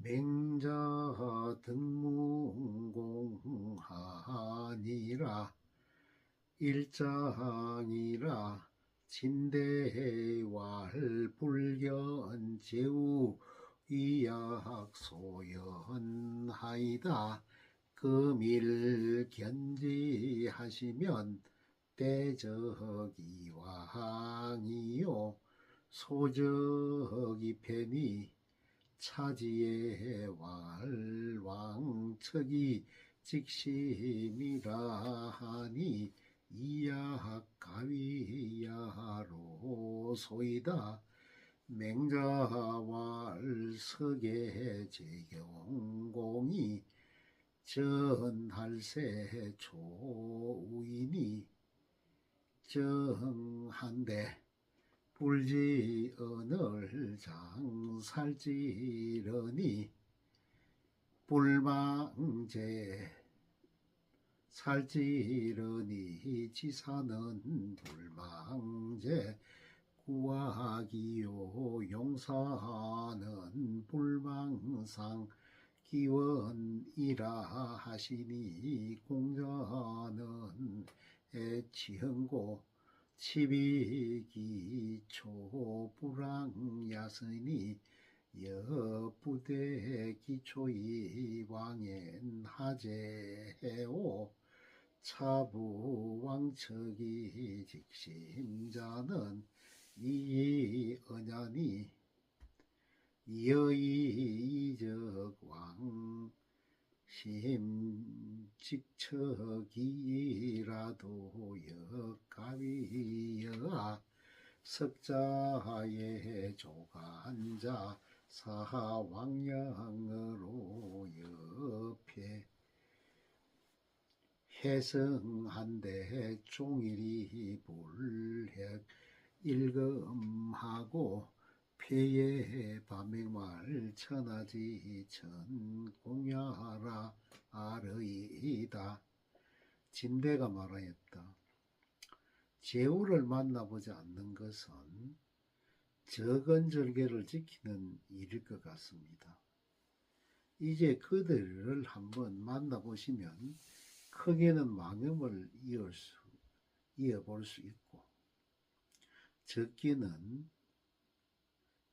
맹자 등문공하니라 일장이라 진대왈 불견 제우 이약소연하이다. 금일 견지하시면 대적이왕이요 소적이패니 차지의 왕척이 직심이라 하니 이약가위야로 소이다. 맹자왈석의 제경공이 전할세 초우이니 정한데 불지언을 장살지러니 불망제 살지러니 지사는 불망제 구하기요 용사는 불망상 기원이라 하시니 공자는 애치흥고 치비기초 불황야스니 여부대 기초이 왕엔하제해오 차부왕척이 직심자는 이언야니 여의적왕 심직척이라도 역가위여아 석자의 조간자 사왕량으로 옆에 해성한데 종일이 불핵 일금하고 폐의 밤행말 천하지 천공야라 아르이다. 진대가 말하였다. 제후를 만나보지 않는 것은 적은절개를 지키는 일일 것 같습니다. 이제 그들을 한번 만나보시면 크게는 망음을 이어볼 수 있고 적기는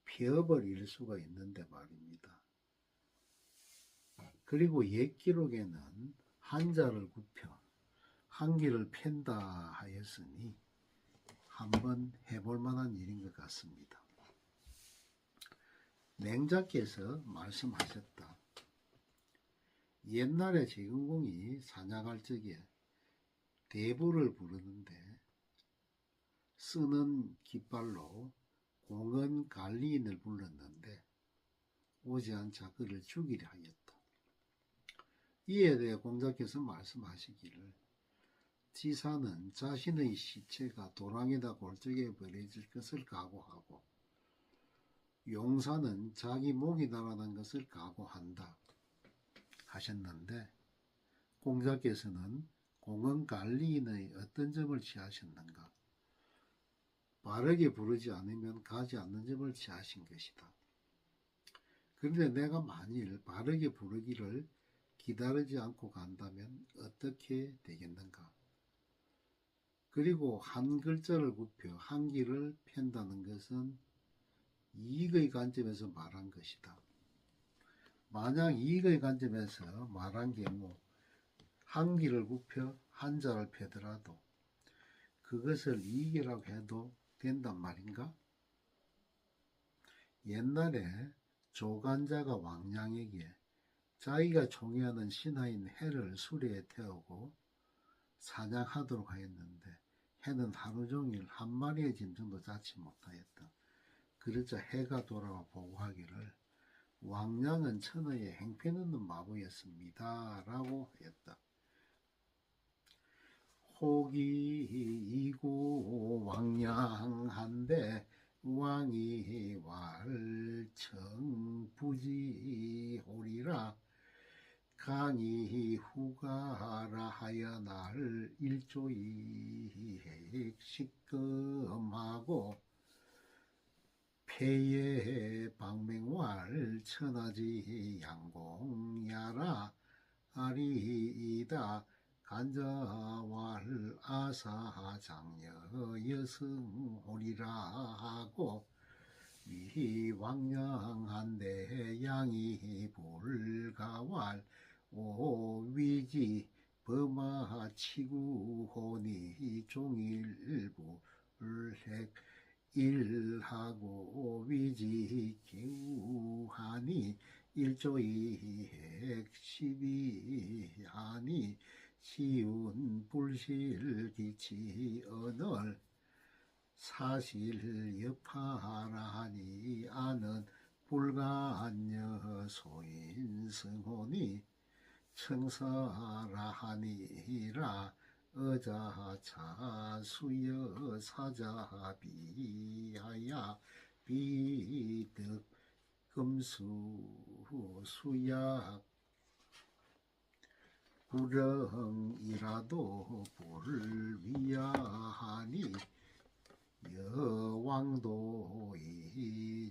폐업을 이룰 수가 있는데 말입니다. 그리고 옛 기록에는 한자를 굽혀 한기를 팬다 하였으니 한번 해볼 만한 일인 것 같습니다. 맹자께서 말씀하셨다. 옛날에 제경공이 사냥할 적에 대부를 부르는데 쓰는 깃발로 공언관리인을 불렀는데 오지 않자 그를 죽이려 하였다. 이에 대해 공자께서 말씀하시기를 지사는 자신의 시체가 도랑에다 골짜기에 버려질 것을 각오하고 용사는 자기 목이 날아난 것을 각오한다 하셨는데 공자께서는 공언관리인의 어떤 점을 취하셨는가? 바르게 부르지 않으면 가지 않는 점을 취하신 것이다. 그런데 내가 만일 바르게 부르기를 기다리지 않고 간다면 어떻게 되겠는가? 그리고 한 글자를 굽혀 한기를 팬다는 것은 이익의 관점에서 말한 것이다. 만약 이익의 관점에서 말한 경우 한기를 굽혀 한자를 펴더라도 그것을 이익이라고 해도 된단 말인가? 옛날에 조간자가 왕량에게 자기가 총애하는 신하인 해를 수레에 태우고 사냥하도록 하였는데 해는 하루 종일 한 마리의 짐승도 잡지 못하였다. 그러자 해가 돌아와 보고하기를 왕량은 천하의 행편없는 마부였습니다 라고 하였다. 혹이 왕량한데 왕이 왈청부지호리라 강이 후가라 하여 날 일조이 시검하고 해에 방맹왈 천하지 양공야라 아리이다 간자왈 아사장여 여승호리라 하고 위왕량한데 양이 불가왈 오위지 범하치구호니 종일불핵 일하고 위지 기우하니 일조이핵 시비하니 시운 불실기치 언을 사실 여파라하니 아는 불가ન્ય 소인승호니 청사라하니라 어자차 수여 사자 비하야 비득 금수 수약 불응이라도 불위하니 여왕도이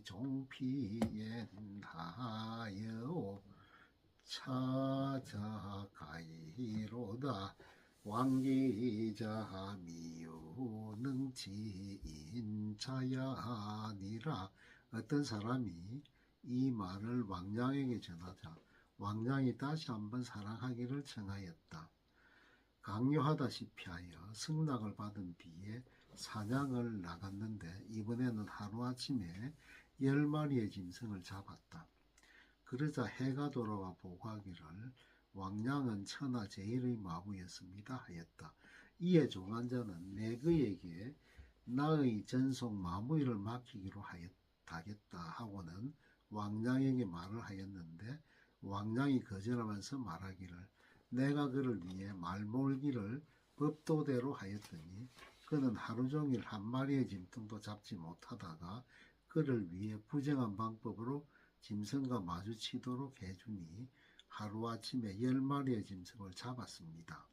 종피엔하여 찾아가이로다 왕기자 미유능치인자야니라. 어떤 사람이 이 말을 왕량에게 전하자 왕량이 다시 한번 사랑하기를 청하였다. 강요하다시피 하여 승낙을 받은 뒤에 사냥을 나갔는데 이번에는 하루아침에 10마리의 짐승을 잡았다. 그러자 해가 돌아와 보고하기를 왕량은 천하 제일의 마부였습니다 하였다. 이에 종한자는 내그에게 나의 전속 마무일을 맡기기로 하겠다 하고는 왕량에게 말을 하였는데 왕량이 거절하면서 말하기를 내가 그를 위해 말몰기를 법도대로 하였더니 그는 하루종일 한 마리의 짐승도 잡지 못하다가 그를 위해 부정한 방법으로 짐승과 마주치도록 해주니 하루아침에 10마리의 짐승을 잡았습니다.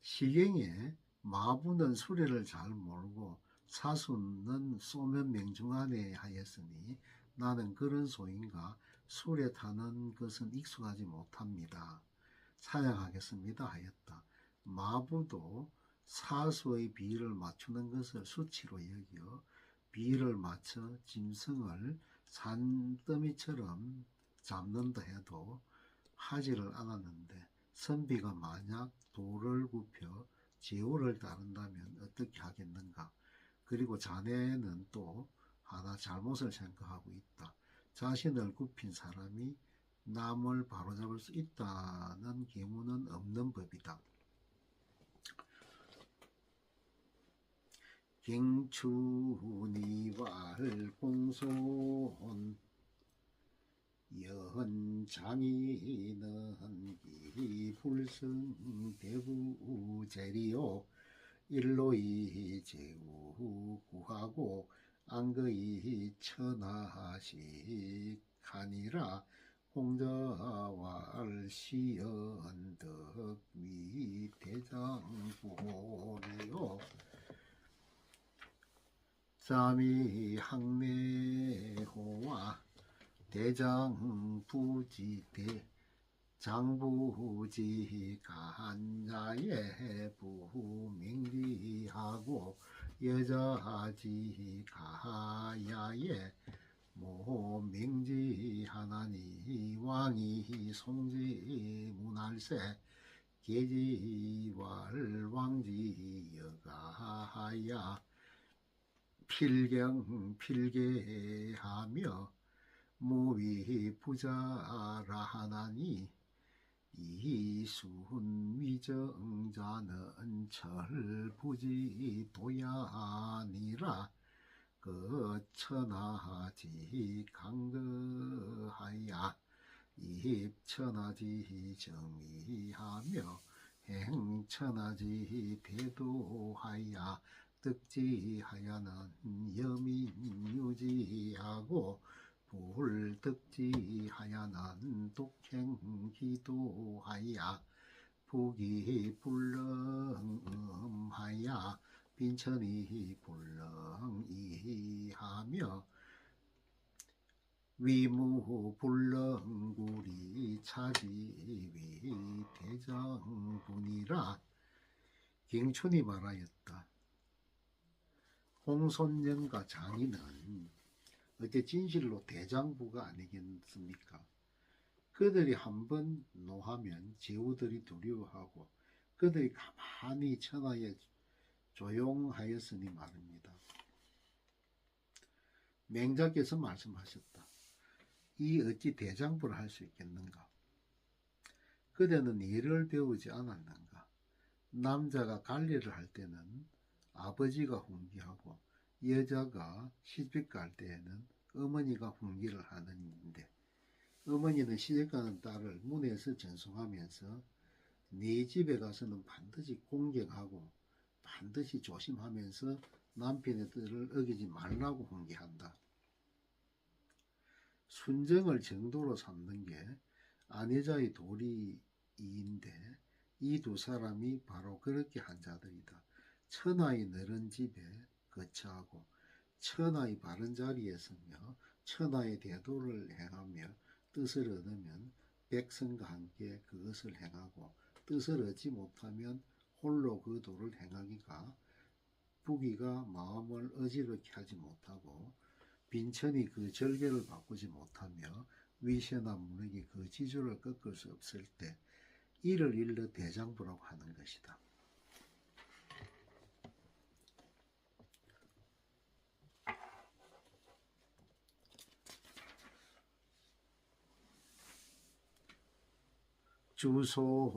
시경에 마부는 수레를 잘 몰고 사수는 쏘면 명중하네 하였으니 나는 그런 소인가 수레 타는 것은 익숙하지 못합니다. 사양하겠습니다 하였다. 마부도 사수의 비를 맞추는 것을 수치로 여겨 비를 맞춰 짐승을 산더미처럼 잡는다 해도 하지를 않았는데 선비가 만약 돌을 굽혀 제호를 따른다면 어떻게 하겠는가. 그리고 자네는 또 하나 잘못을 생각하고 있다. 자신을 굽힌 사람이 남을 바로잡을 수 있다는 계문은 없는 법이다. 갱춘이왈 공손 여헌장이는 이불승 대부제리요 일로이 제우 구하고 안거이 천하식하니라 공자왈 시연덕위 대장부호리요 자미 항내호와 대장부지대 장부지 간자의 부명리하고 여자지 가야의 모명지하나니 왕이 송지 문할세 계지왈 왕지 여가하야 필경 필계하며 무위 부자라 하나니 이순 위정자는 철부지 도야니라 그 천하지 강거하야 입천하지 정의하며 행천하지 배도하야 득지하야는 여민유지하고 불득지하야는 독행기도하야 부기불능하야 빈천이 불렁이하며 위무불렁구리 차지위 대장군이라 경춘이 말하였다. 홍손년과 장인은 어째 진실로 대장부가 아니겠습니까? 그들이 한번 노하면 제후들이 두려워하고 그들이 가만히 천하에 조용하였으니 말입니다. 맹자께서 말씀하셨다. 이 어찌 대장부를 할 수 있겠는가? 그대는 일을 배우지 않았는가? 남자가 관리를 할 때는 아버지가 훈계하고 여자가 시집갈 때에는 어머니가 훈계를 하는데 어머니는 시집가는 딸을 문에서 전송하면서 네 집에 가서는 반드시 공경하고 반드시 조심하면서 남편의 뜻을 어기지 말라고 훈계한다. 순정을 정도로 삼는 게 아내자의 도리인데 이 두 사람이 바로 그렇게 한 자들이다. 천하의 너른 집에 거처하고 천하의 바른 자리에 서며 천하의 대도를 행하며 뜻을 얻으면 백성과 함께 그것을 행하고 뜻을 얻지 못하면 홀로 그 도를 행하기가 부귀가 마음을 어지럽게 하지 못하고 빈천이 그 절개를 바꾸지 못하며 위세나 문학이 그 지주를 꺾을 수 없을 때 이를 일러 대장부라고 하는 것이다.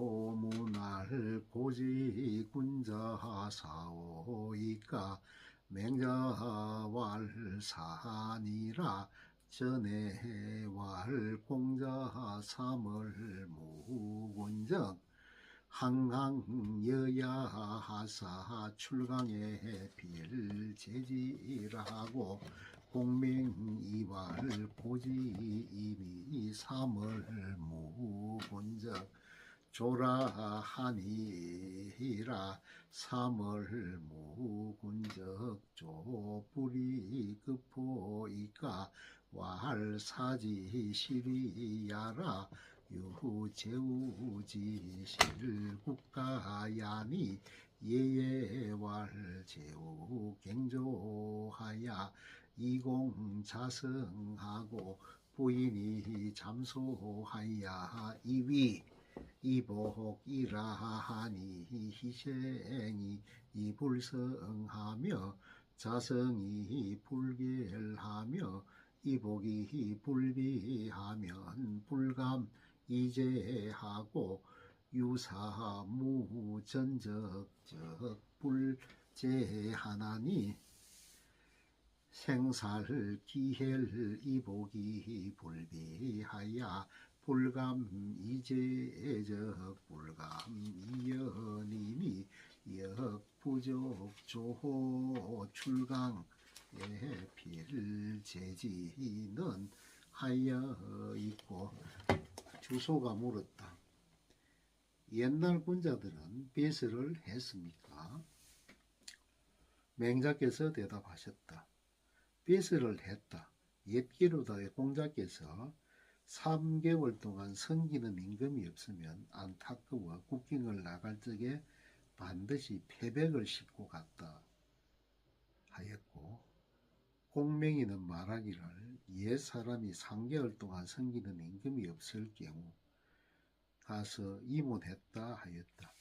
주소문할 고지군자 사오이까 맹자왈산이라 전해왈 공자 삼을 무군정 항항여야하사 출강에 빌제지라하고 공명이왈 고지이미 삼을 무군정 조라하니라 삼을 무군적 조불이 급포이까 왈사지시리야라 유제우지실 국가야니 예예왈 제우경조하야 이공자성하고 부인이 잠소하야 이위 이복이라하니 희생이 이불성하며 자성이 불결하며 이복이 불비하면 불감 이제하고 유사무전적적 불제하나니 생살 기헬 이복이 불비하야 불감 이제적 불감 이연이니 역부족 조호 출강 필제지는 하여 있고 주소가 물었다. 옛날 군자들은 배설을 했습니까? 맹자께서 대답하셨다. 배설을 했다. 옛기로다의 공자께서 3개월 동안 섬기는 임금이 없으면 안타까워 국경을 나갈 적에 반드시 패백을 싣고 갔다 하였고 공명이는 말하기를 옛 사람이 3개월 동안 섬기는 임금이 없을 경우 가서 이문했다 하였다.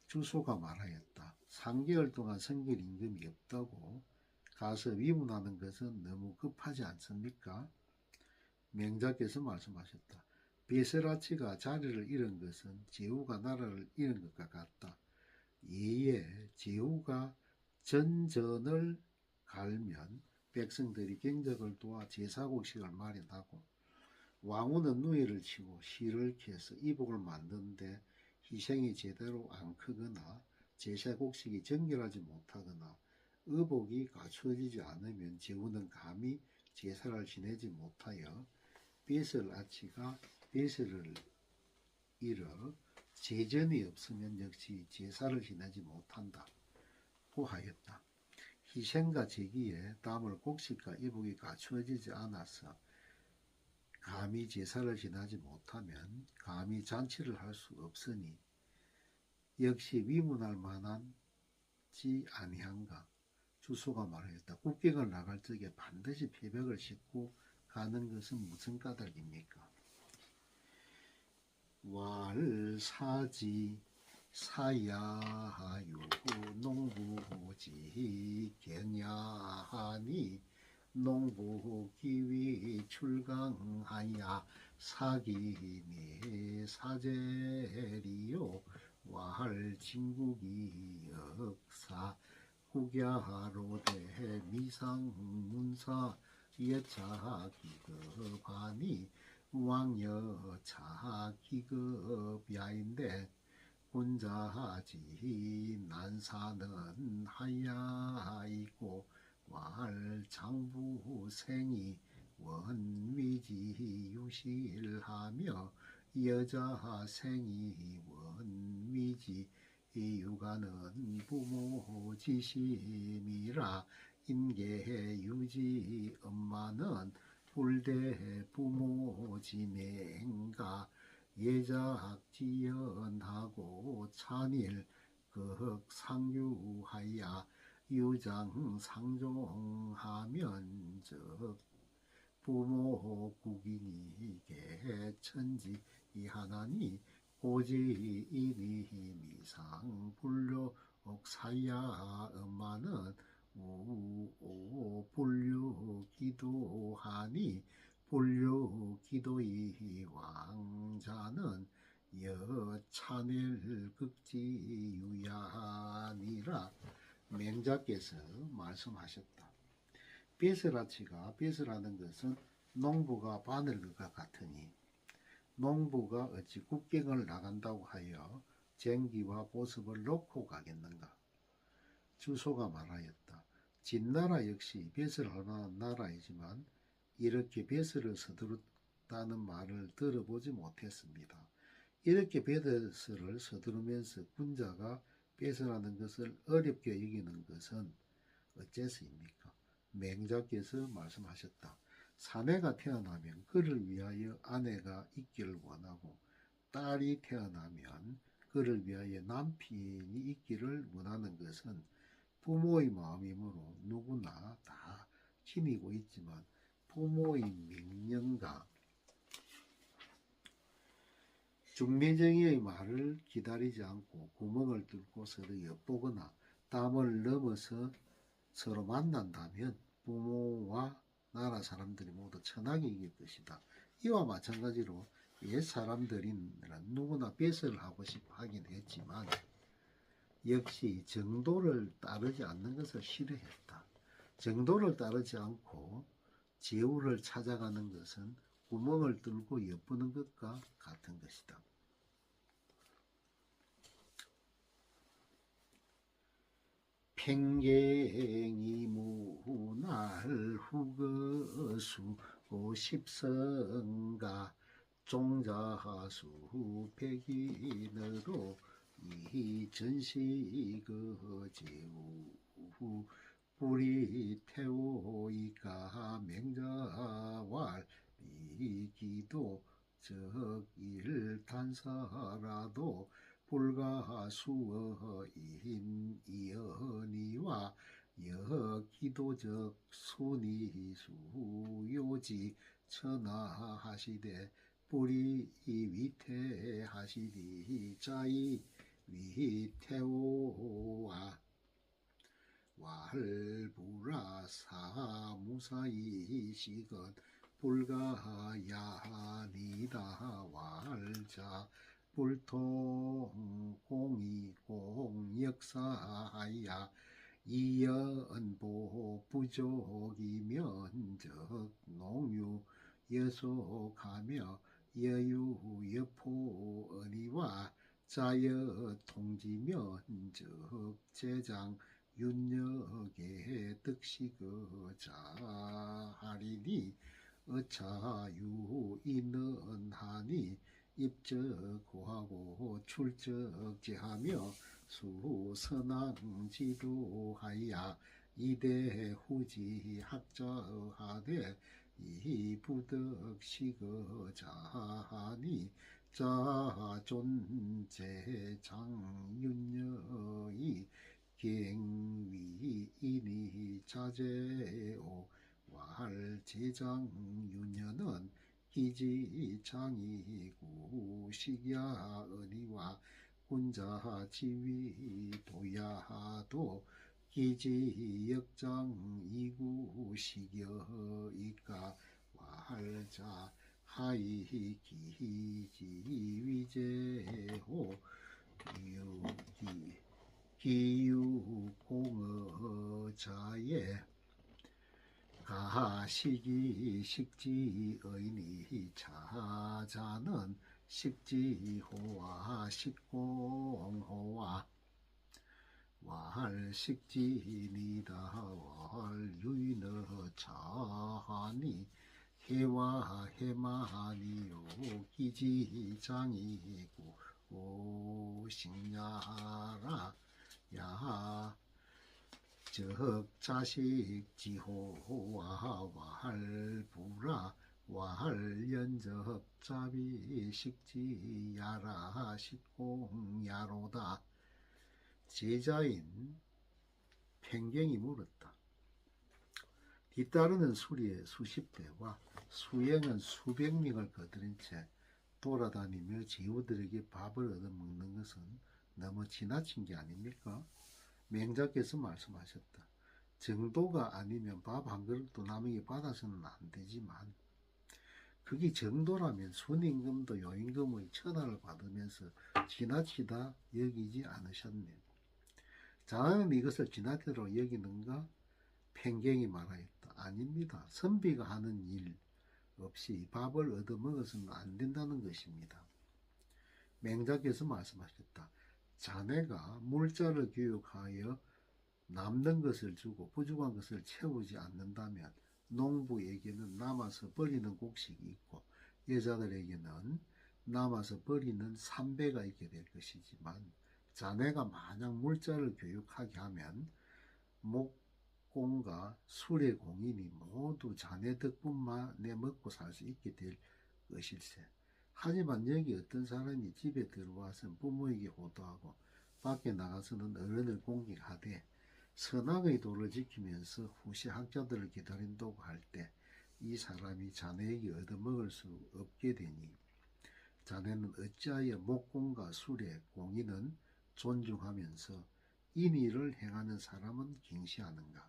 주소가 말하였다. 3개월 동안 섬길 임금이 없다고 가서 위문하는 것은 너무 급하지 않습니까? 맹자께서 말씀하셨다. 베세라치가 자리를 잃은 것은 제후가 나라를 잃은 것과 같다. 예에 제후가 전전을 갈면 백성들이 경적을 도와 제사곡식을 마련하고 왕후는 누이를 치고 실을 캐서 이복을 만드는데 희생이 제대로 안 크거나 제사곡식이 정결하지 못하거나 의복이 갖추어지지 않으면 제후는 감히 제사를 지내지 못하여 베설아치가 베설을 잃어 제전이 없으면 역시 제사를 지내지 못한다. 고하였다. 희생과 제기에 담을 곡식과 이복이 갖추어지지 않아서 감히 제사를 지나지 못하면 감히 잔치를 할 수 없으니 역시 위문할 만한지 아니한가. 주소가 말하였다. 국경을 나갈 적에 반드시 표백을 싣고 가는 것은 무슨 까닭입니까? 왈사지 사야하유 농부지 경야하니 농부기위 출강하야 사기니 사제리요 왈진국이 역사 국야로대 미상문사 여차기급하니 왕여차기급야인데 군자지 난사는 하야이고 왈장부생이 원위지 유실하며 여자생이 원위지 육아는 부모지심이라 인계유지 엄마는 불대 부모지맹가 예작지연하고 찬일 극상유하야 유장상종하면 즉 부모국인이게 천지 이하나니 고지이니 미상불료 옥사야 엄마는 불류기도하니 불류기도의 왕자는 여차넬 극지유야니라. 맹자께서 말씀하셨다. 베스라치가 베스라는 것은 농부가 바늘과 같으니 농부가 어찌 국경을 나간다고 하여 쟁기와 보습을 놓고 가겠는가. 주소가 말하였다. 진나라 역시 벼슬할 만한 나라이지만 이렇게 벼슬을 서두르다는 말을 들어보지 못했습니다. 이렇게 벼슬을 서두르면서 군자가 벼슬하는 것을 어렵게 여기는 것은 어째서입니까? 맹자께서 말씀하셨다. 사내가 태어나면 그를 위하여 아내가 있기를 원하고 딸이 태어나면 그를 위하여 남편이 있기를 원하는 것은 부모의 마음이므로 누구나 다 지니고 있지만 부모의 명령과 중매정의의 말을 기다리지 않고 구멍을 뚫고 서로 엿보거나 담을 넘어서 서로 만난다면 부모와 나라 사람들이 모두 천하게 이길 것이다. 이와 마찬가지로 옛 사람들은 누구나 배설을 하고 싶어 하긴 했지만 역시 정도를 따르지 않는 것을 싫어했다. 정도를 따르지 않고 제후를 찾아가는 것은 구멍을 뚫고 엿보는 것과 같은 것이다. 팽갱이 무날 후거수 십성가 종자수 백인으로 이 전시그 제후 불이 태오이까 맹자왈 미기도 적일 단사라도 불가수어인 이언이와 여기도적 순이수요지 천하하시되 뿌리 위태하시리 자이 위태오와 왈부라사무사이시건 불가야니다 왈자 불통공이공역사하야 이연보 부족이면 적 농유 여속하며 여유여포언이와 자여 통지면 적 제장 윤역의 득식어자하리니 어차유 인언하니 입적고하고 출적제하며 수선왕지도하야 이대 후지 학자하되 이부덕시거자하니 자존제 장윤여이 갱위이니 자제오 왈제장윤여는 기지장이구 식야언니와 군자 지위 도야도 기지역장 이구식여이까 와할자 하이 기지위제호 유기 기유공어자에 가시기 식지의니 자자는 식지호와 식공호와 왈식지니다 왈유인어 자하니 해와 해마니요 기지장이고 오식야라 야 적자식지호와 왈부라 왈연접자비식지야라 식공야로다. 제자인 팽경이 물었다. 뒤따르는 수리의 수십 대와 수행은 수백 명을 거느린 채 돌아다니며 제후들에게 밥을 얻어먹는 것은 너무 지나친 게 아닙니까? 맹자께서 말씀하셨다. 정도가 아니면 밥 한 그릇도 남에게 받아서는 안 되지만 그게 정도라면 순임금도 요임금의 천하를 받으면서 지나치다 여기지 않으셨네. 자네는 이것을 지나치도록 여기는가? 팽경이 말하였다. 아닙니다. 선비가 하는 일 없이 밥을 얻어먹어서는 안 된다는 것입니다. 맹자께서 말씀하셨다. 자네가 물자를 교육하여 남는 것을 주고 부족한 것을 채우지 않는다면 농부에게는 남아서 버리는 곡식이 있고 여자들에게는 남아서 버리는 삼배가 있게 될 것이지만 자네가 만약 물자를 교육하게 하면 목공과 수레공인이 모두 자네 덕분만에 먹고 살 수 있게 될 것일세. 하지만 여기 어떤 사람이 집에 들어와서 부모에게 호도하고 밖에 나가서는 어른을 공격하되 선악의 도를 지키면서 후세 학자들을 기다린다고 할 때 이 사람이 자네에게 얻어먹을 수 없게 되니 자네는 어찌하여 목공과 수레, 공인은 존중하면서 인의를 행하는 사람은 경시하는가?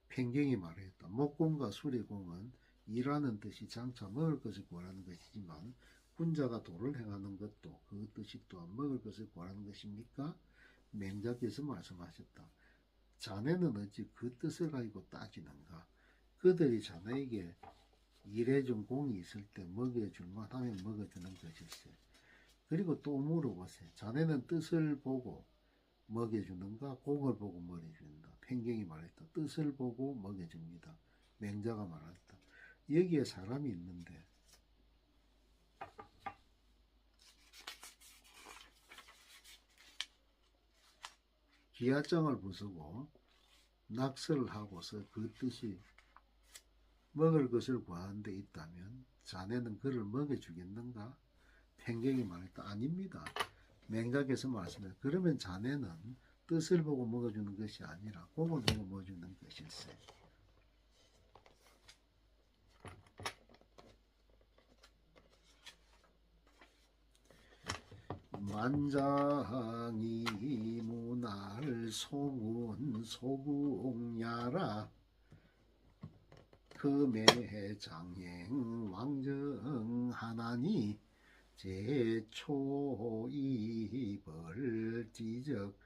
팽경이 말했다. 목공과 수레공은 일하는 뜻이 장차 먹을 것을 구하는 것이지만 군자가 도를 행하는 것도 그 뜻이 또한 먹을 것을 구하는 것입니까? 맹자께서 말씀하셨다. 자네는 어찌 그 뜻을 가지고 따지는가? 그들이 자네에게 일해준 공이 있을 때 먹여줄만 하면 먹여주는 것일세. 그리고 또 물어보세요. 자네는 뜻을 보고 먹여주는가? 공을 보고 먹여준다. 팽경이 말했다. 뜻을 보고 먹여줍니다. 맹자가 말했다. 여기에 사람이 있는데 기하장을 부수고 낙서를 하고서 그 뜻이 먹을 것을 구하는 데 있다면 자네는 그를 먹여주겠는가? 팽경이 말했다. 아닙니다. 맹자께서 말씀해 그러면 자네는 뜻을 보고 먹어주는 것이 아니라 공을 보고 먹어주는 것일세. 만장이 문할 소문 소궁야라 금해장행 왕정하나니 제초이벌지적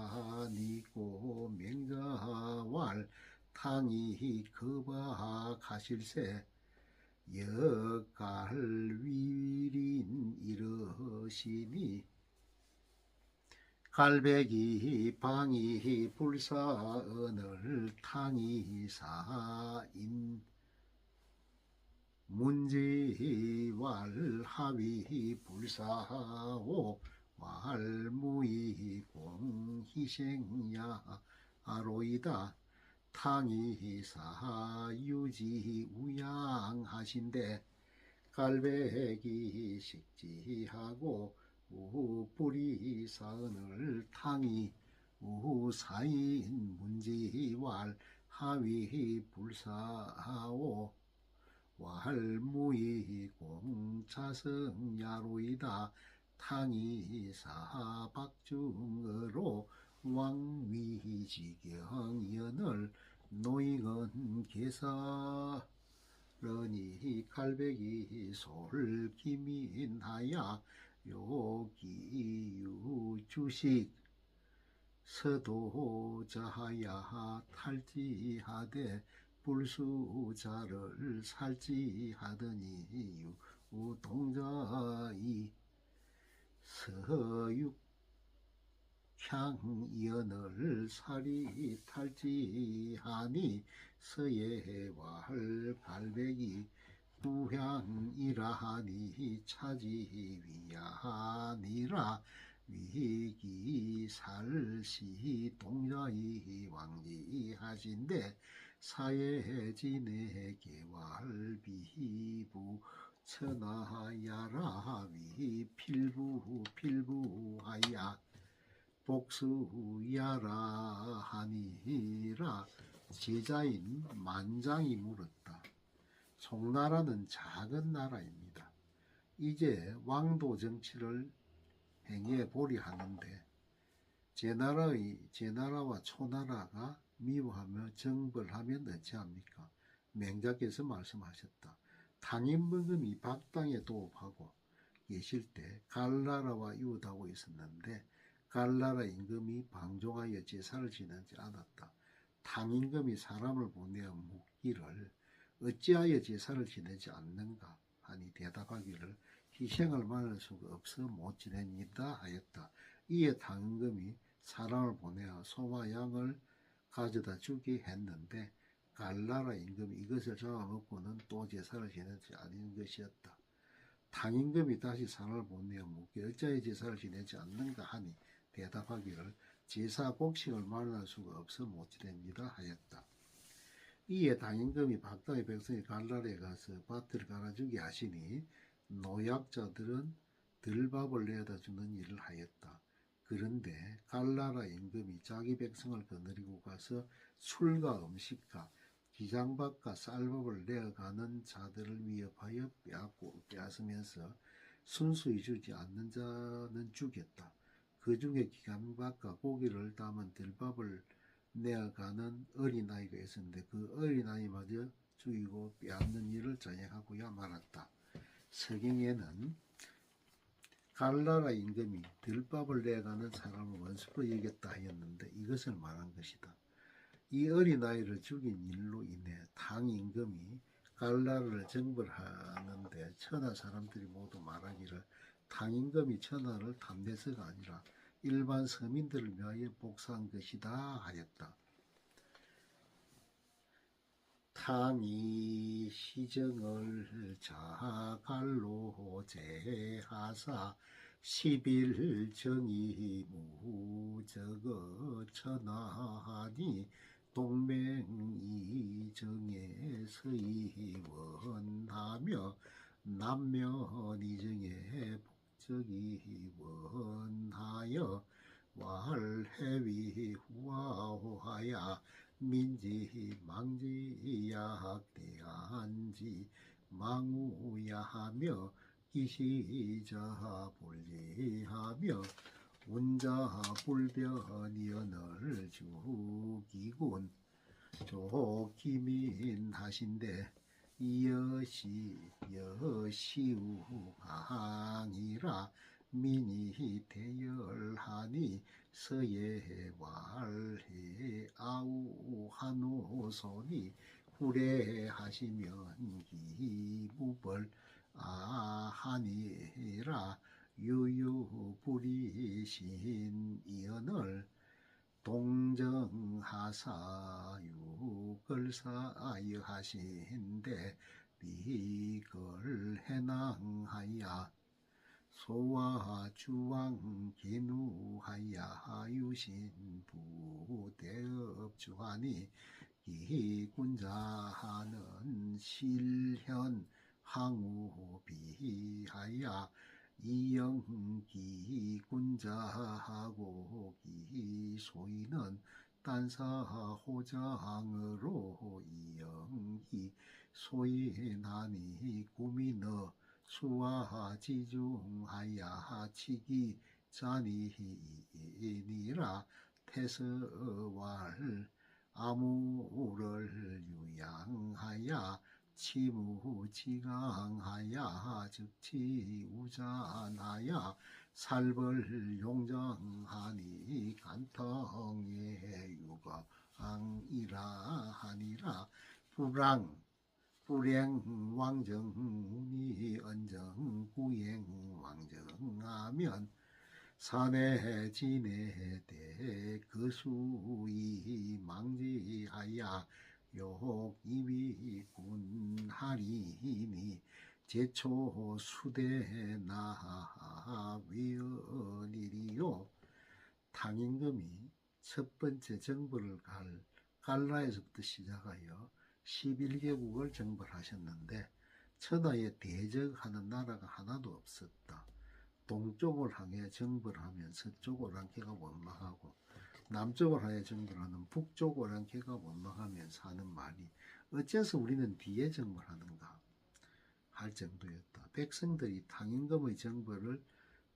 여지하니고 맹자왈 탕이 거박하실세 역갈위린 이러시니 갈배기 방이 불사언을 탕이 사인 문지왈 하위 불사오 왈무이 공희생야 아로이다. 탕이사 유지 우양하신데 갈배기 식지하고 우뿌리 사은을 탕이 우사인 문지왈 하위 불사하오 왈무이 공차성야로이다. 탕이사 박중으로 왕위지경연을 노익은 개사러니 갈배기 솔기민하야 요기유주식 서도자하야 탈지하되 불수자를 살지하더니 유동자이 서육향연을 살이 탈지하니 서예왈 갈배기 부향이라하니 차지위야하니라. 위기살시 동자이 왕지하신데 사예지내계왈비부 천하야라. 위필부하야 복수야라 하니라. 제자인 만장이 물었다. 송나라는 작은 나라입니다. 이제 왕도 정치를 행해 보려 하는데 제나라와 초나라가 미워하며 정벌하면 어찌합니까? 맹자께서 말씀하셨다. 당임금이 박당에 도읍하고 계실 때 갈나라와 이웃하고 있었는데 갈나라 임금이 방종하여 제사를 지내지 않았다. 당임금이 사람을 보내어 묻기를 어찌하여 제사를 지내지 않는가 하니 대답하기를 희생을 말할 수가 없어 못 지냅니다 하였다. 이에 당임금이 사람을 보내어 소와 양을 가져다 주게 했는데 갈나라 임금이 이것을 잡아먹고는 또 제사를 지내지 않은 것이었다. 당임금이 다시 사람을 보내어 묻기 어찌하여 제사를 지내지 않는가 하니 대답하기를 제사 곡식을 말할 수가 없어 못 지냅니다 하였다. 이에 당임금이 박당의 백성이 갈나라에 가서 밭을 갈아주게 하시니 노약자들은 들밥을 내어다 주는 일을 하였다. 그런데 갈나라 임금이 자기 백성을 거느리고 가서 술과 음식과 기장밥과 쌀밥을 내어가는 자들을 위협하여 빼앗으면서 순수히 주지 않는 자는 죽였다. 그 중에 기장밥과 고기를 담은 들밥을 내어가는 어린아이가 있었는데 그 어린아이마저 죽이고 빼앗는 일을 자행하고야 말았다. 서경에는 갈나라 임금이 들밥을 내어가는 사람을 원수로 여겼다 하였는데 이것을 말한 것이다. 이 어린아이를 죽인 일로 인해 당 임금이 갈나라를 정벌하는데 천하 사람들이 모두 말하기를 당 임금이 천하를 탐내서가 아니라 일반 서민들을 위하여 복사한 것이다 하였다. 탕이 시정을 자갈로 제하사 10일 정이 무적어 천하하니 동맹이정에 서의원하며 남면이정에 복적이 원하여 왈해위 후하야 민지 망지야 대한지 망우야하며 기시자 불리하며 운자 불변이언을 죽이군 조기민하신데 여시우강이라 민이 대열하니 서예왈해 아우한우손이 후례하시면 기무벌 아하니라. 유유불이신 이언을 동정하사 유걸사여 하신데 비걸해낭하야 소와 주왕 기누하야 유신부 대업주하니 기군자하는 실현 항우비하야 이영기군자하고 기소인은 딴사호장으로 이영기 소인하니 구민어 수와지중하야 치기 자니니라 태서왈 아무를 유양하야 치무지강하야 즉치우잔하야 살벌 용정하니 간통의 유거앙이라 하니라 불행 왕정문이 언정 구행 왕정하면 사내 지내 대 그수이 망지하야 욕이위 군하리니 제초 수대 나 위언이리요. 탕임금이 첫 번째 정벌을 갈라에서부터 시작하여 11개국을 정벌하셨는데 천하에 대적하는 나라가 하나도 없었다. 동쪽을 향해 정벌하면 서쪽을 향해가 원망하고 남쪽을 향해 정벌하는 북쪽을 향해가 원망하면서 하는 말이 어째서 우리는 뒤에 정벌하는가 할 정도였다. 백성들이 탕임금의 정벌을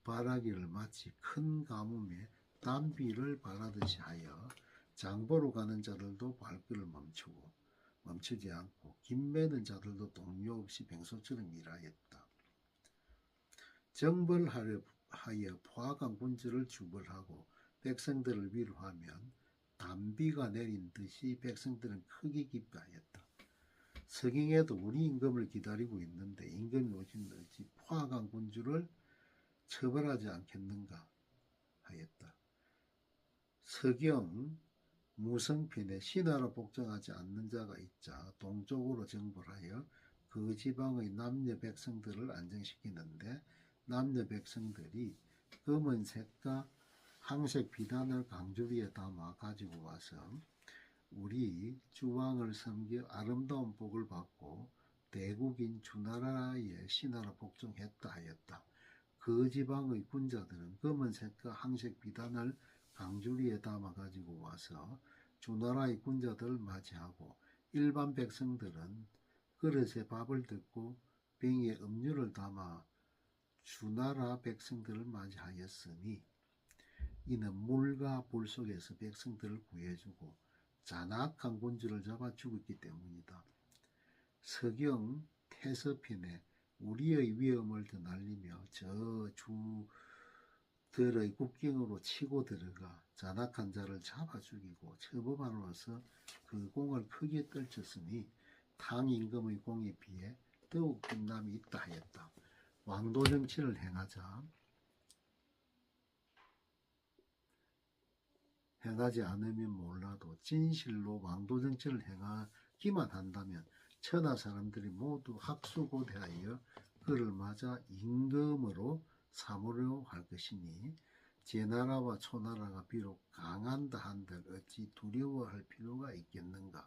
바라기를 마치 큰 가뭄에 담비를 바라듯이 하여 장보러 가는 자들도 발길을 멈추지 않고 김매는 자들도 동요 없이 뱅소처럼 일하였다. 정벌하여 포악한 군주를 주벌하고 백성들을 위로하면 담비가 내린 듯이 백성들은 크게 기뻐하였다. 서경에도 우리 임금을 기다리고 있는데 임금이 오신 듯이 포악한 군주를 처벌하지 않겠는가 하였다. 서경 무성편에 신하로 복종하지 않는 자가 있자 동쪽으로 정벌하여 그 지방의 남녀 백성들을 안정시키는데 남녀 백성들이 검은색과 항색 비단을 강주리에 담아 가지고 와서 우리 주왕을 섬겨 아름다운 복을 받고 대국인 주나라의 신하로 복종했다 하였다. 그 지방의 군자들은 검은색과 항색 비단을 강주리에 담아 가지고 와서 주나라의 군자들을 맞이하고 일반 백성들은 그릇에 밥을 듣고 병에 음료를 담아 주나라 백성들을 맞이하였으니 이는 물과 불 속에서 백성들을 구해주고 잔악한 군주를 잡아 죽였기 때문이다. 서경 태서편에 우리의 위엄을 더 날리며 저 주들의 국경으로 치고 들어가 잔악한 자를 잡아 죽이고 처벌함으로써 그 공을 크게 떨쳤으니 탕 임금의 공에 비해 더욱 빛남이 있다 하였다. 왕도 정치를 행하지 않으면 몰라도 진실로 왕도 정치를 행하기만 한다면 천하 사람들이 모두 학수고대하여 그를 맞아 임금으로 삼으려 할 것이니 제나라와 초나라가 비록 강한다 한들 어찌 두려워할 필요가 있겠는가.